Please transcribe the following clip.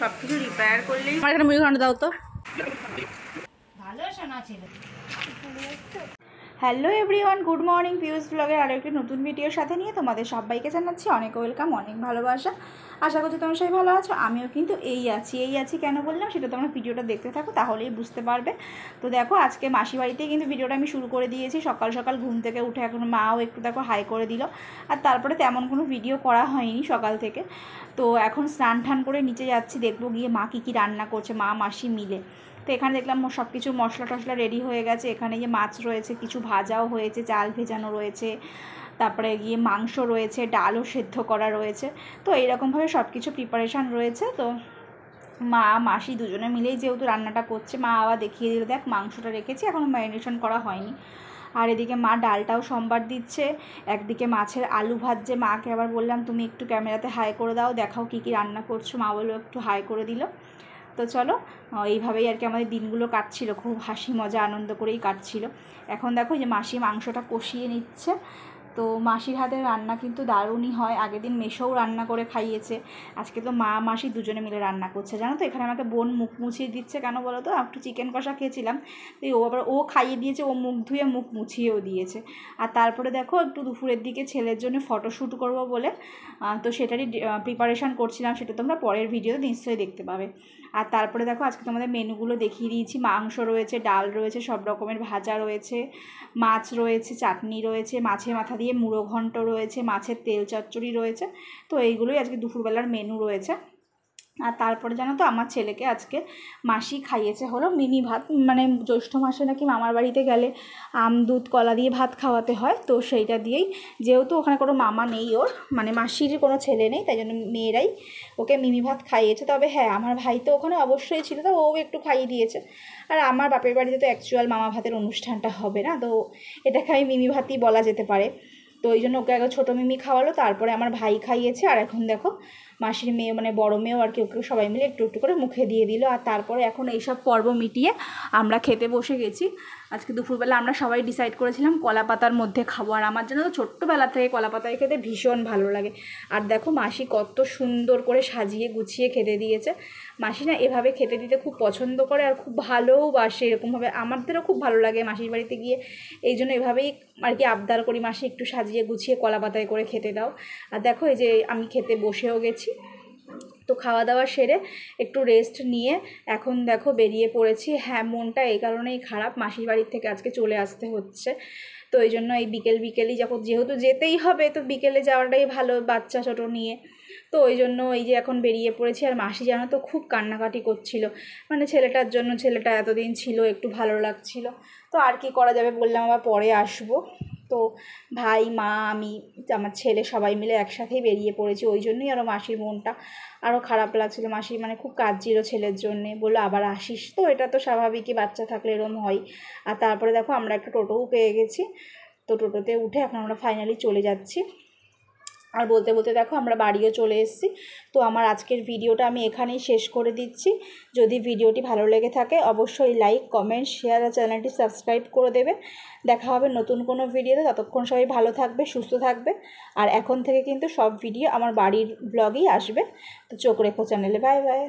সব কিছু রিপেয়ার করলেই আমার এখানে মুড়ি ঘন্ট দাও তো। ভালো শোনা ছিল। Hello everyone, good morning. পিউস ব্লগের আরও একটি নতুন ভিডিওর সাথে নিয়ে তোমাদের সবাইকে জানাচ্ছি অনেক ওয়েলকাম, অনেক ভালোবাসা। আশা করছি তোমরা সবাই ভালো আছো। আমিও কিন্তু এই আছি কেন বললাম সেটা তোমরা ভিডিওটা দেখতে থাকো, তাহলেই বুঝতে পারবে। তো দেখো, আজকে মাসি বাড়িতেই কিন্তু ভিডিওটা আমি শুরু করে দিয়েছি। সকাল সকাল ঘুম থেকে উঠে এখন মাও একটু দেখো হাই করে দিল, আর তারপরে তেমন কোনো ভিডিও করা হয়নি সকাল থেকে। তো এখন স্নান টান করে নিচে যাচ্ছি, দেখবো গিয়ে মা কী রান্না করছে, মা মাসি মিলে। তো এখানে দেখলাম সব কিছু মশলা টশলা রেডি হয়ে গেছে। এখানে যে মাছ রয়েছে, কিছু ভাজাও হয়েছে, চাল ভেজানো রয়েছে, তারপরে গিয়ে মাংস রয়েছে, ডালও সেদ্ধ করা রয়েছে। তো এইরকমভাবে সব কিছু প্রিপারেশান রয়েছে। তো মা মাসি দুজনে মিলেই যেহেতু রান্নাটা করছে, মা আবার দেখিয়ে দিল, দেখ মাংসটা রেখেছি, এখনও ম্যারিনেশন করা হয়নি। আর এদিকে মা ডালটাও সম্বার দিচ্ছে, একদিকে মাছের আলু ভাজছে। মাকে আবার বললাম তুমি একটু ক্যামেরাতে হাই করে দাও, দেখাও কী কী রান্না করছো। মা বললো একটু হাই করে দিল। তো চলো, এইভাবেই আর কি আমাদের দিনগুলো কাটছিল, খুব হাসি মজা আনন্দ করেই কাটছিল। এখন দেখো যে মাসি মাংসটা কষিয়ে নিচ্ছে। তো মাসির হাতের রান্না কিন্তু দারুণই হয়। আগের দিন মেশোও রান্না করে খাইয়েছে, আজকে তো মা মাসি দুজনে মিলে রান্না করছে। জানো তো, এখানে আমাকে বোন মুখ মুছিয়ে দিচ্ছে। কেন বলো তো, একটু চিকেন কষা খেয়েছিলাম, তো ও খাইয়ে দিয়েছে, ও মুখ ধুয়ে মুখ মুছিয়েও দিয়েছে। আর তারপরে দেখো একটু দুপুরের দিকে ছেলের জন্য ফটোশ্যুট করব বলে, তো সেটারই প্রিপারেশান করছিলাম, সেটা তোমরা পরের ভিডিওতে নিশ্চয়ই দেখতে পাবে। আর তারপরে দেখো আজকে তোমাদের মেনুগুলো দেখিয়ে দিয়েছি। মাংস রয়েছে, ডাল রয়েছে, সব রকমের ভাজা রয়েছে, মাছ রয়েছে, চাটনি রয়েছে, মাছের মাথা দিয়ে মুড়ো ঘন্ট রয়েছে, মাছের তেল চচ্চড়ি রয়েছে। তো এইগুলোই আজকে দুপুরবেলার মেনু রয়েছে। আর তারপরে জানো তো, আমার ছেলেকে আজকে মাসি খাইয়েছে হলো মিনি ভাত। মানে জ্যৈষ্ঠ মাসে নাকি মামার বাড়িতে গেলে আম দুধ কলা দিয়ে ভাত খাওয়াতে হয়, তো সেইটা দিয়েই, যেহেতু ওখানে কোনো মামা নেই ওর, মানে মাসির কোনো ছেলে নেই, তাই জন্য মেয়েরাই ওকে মিমি ভাত খাইয়েছে। তবে হ্যাঁ, আমার ভাই তো ওখানে অবশ্যই ছিল, তো ও একটু খাইয়ে দিয়েছে। আর আমার বাপের বাড়িতে তো অ্যাকচুয়াল মামা ভাতের অনুষ্ঠানটা হবে না, তো এটাকে আমি মিমি ভাতই বলা যেতে পারে। তো ওই জন্য ওকে আগে ছোটো মিমি খাওয়ালো, তারপরে আমার ভাই খাইয়েছে। আর এখন দেখো মাসির মেয়ে, মানে বড় মেয়েও আর কেউ সবাই মিলে একটু একটু করে মুখে দিয়ে দিল। আর তারপরে এখন এইসব পর্ব মিটিয়ে আমরা খেতে বসে গেছি। আজকে দুপুরবেলা আমরা সবাই ডিসাইড করেছিলাম কলা পাতার মধ্যে খাবো। আর আমার জন্য তো ছোট্টবেলা থেকে কলা পাতায় খেতে ভীষণ ভালো লাগে। আর দেখো মাসি কত সুন্দর করে সাজিয়ে গুছিয়ে খেতে দিয়েছে। মাসি না এভাবে খেতে দিতে খুব পছন্দ করে আর খুব ভালোবাসে। এরকমভাবে আমাদেরও খুব ভালো লাগে মাসির বাড়িতে গিয়ে, এই জন্য এভাবেই আর কি আবদার করি, মাসি একটু সাজিয়ে গুছিয়ে কলা পাতায় করে খেতে দাও। আর দেখো এই যে আমি খেতে বসেও গেছি। তো খাওয়া দাওয়া সেরে একটু রেস্ট নিয়ে এখন দেখো বেরিয়ে পড়েছি। হ্যাঁ, মনটা এই কারণেই খারাপ, মাসির বাড়ির থেকে আজকে চলে আসতে হচ্ছে। তো এই জন্য এই বিকেলই যখন যেহেতু যেতেই হবে, তো বিকেলে যাওয়াটাই ভালো বাচ্চা ছোটো নিয়ে। তো ওই জন্য এই যে এখন বেরিয়ে পড়েছি। আর মাসি জানো তো খুব কান্নাকাটি করছিল, মানে ছেলেটার জন্য। ছেলেটা এতদিন ছিল, একটু ভালো লাগছিল। তো আর কি করা যাবে, বললাম আবার পরে আসবো। তো ভাই, মা, আমি, আমার ছেলে সবাই মিলে একসাথেই বেরিয়ে পড়েছি। ওই জন্যই আরও মাসির মনটা আরও খারাপ লাগছিলো। মাসি মানে খুব কাঁদছিল ছেলের জন্যে, বললো আবার আসিস। তো এটা তো স্বাভাবিকই, বাচ্চা থাকলে এরকম হয়। আর তারপরে দেখো আমরা একটা টোটোও পেয়ে গেছি। তো টোটোতে উঠে এখন আমরা ফাইনালি চলে যাচ্ছি। আর বলতে বলতে দেখো আমরা বাড়িও চলে এসেছি। তো আমার আজকের ভিডিওটা আমি এখানেই শেষ করে দিচ্ছি। যদি ভিডিওটি ভালো লেগে থাকে অবশ্যই লাইক, কমেন্ট, শেয়ার আর চ্যানেলটি সাবস্ক্রাইব করে দেবে। দেখা হবে নতুন কোনো ভিডিওতে। ততক্ষণ সবাই ভালো থাকবে, সুস্থ থাকবে। আর এখন থেকে কিন্তু সব ভিডিও আমার বাড়ির ব্লগেই আসবে। তো চোখ রেখো চ্যানেলে। Bye bye.